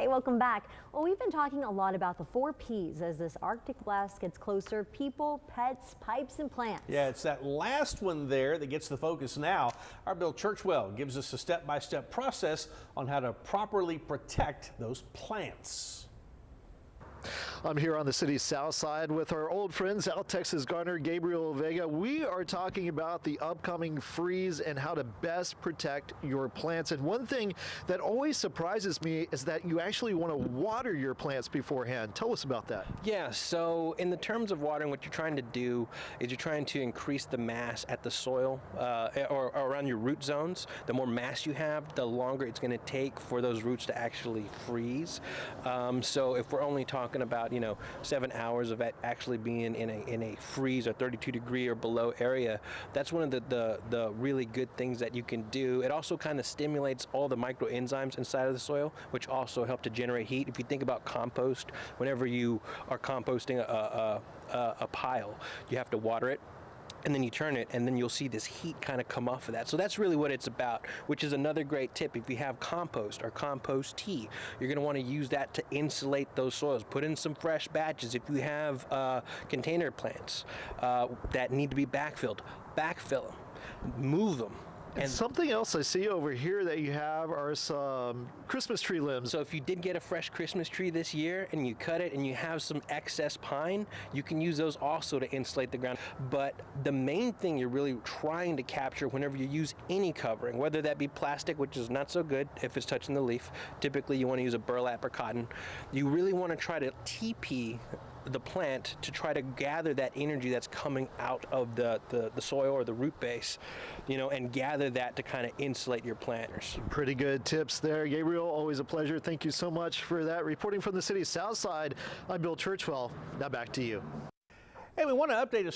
Hey, welcome back. Well, we've been talking a lot about the 4 Ps as this Arctic blast gets closer: people, pets, pipes, and plants. Yeah, it's that last one there that gets the focus now. Our Bill Churchwell gives us a step-by-step process on how to properly protect those plants. I'm here on the city's south side with our old friend, South Texas gardener Gabriel Vega. We are talking about the upcoming freeze and how to best protect your plants. And one thing that always surprises me is that you actually want to water your plants beforehand. Tell us about that. Yeah, so in the terms of watering, what you're trying to do is you're trying to increase the mass at the soil or around your root zones. The more mass you have, the longer it's going to take for those roots to actually freeze. So if we're only talking about 7 hours of it actually being in a freeze or 32-degree or below area, that's one of the really good things that you can do. It also kind of stimulates all the microenzymes inside of the soil, which also help to generate heat. If you think about compost, whenever you are composting a pile, you have to water it, and then you turn it, and then you'll see this heat kind of come off of that. So that's really what it's about, which is another great tip. If you have compost or compost tea, you're going to want to use that to insulate those soils. Put in some fresh batches. If you have container plants that need to be backfilled, backfill them, move them. And something else I see over here that you have are some Christmas tree limbs. So if you did get a fresh Christmas tree this year and you cut it and you have some excess pine, you can use those also to insulate the ground. But the main thing you're really trying to capture whenever you use any covering, whether that be plastic, which is not so good if it's touching the leaf, typically you want to use a burlap or cotton, you really want to try to TP the plant to try to gather that energy that's coming out of the soil or the root base, and gather that to kind of insulate your planters. Pretty good tips there. Gabriel, always a pleasure. Thank you so much for that. Reporting from the city's south side, I'm Bill Churchwell. Now back to you. Hey, we want to update a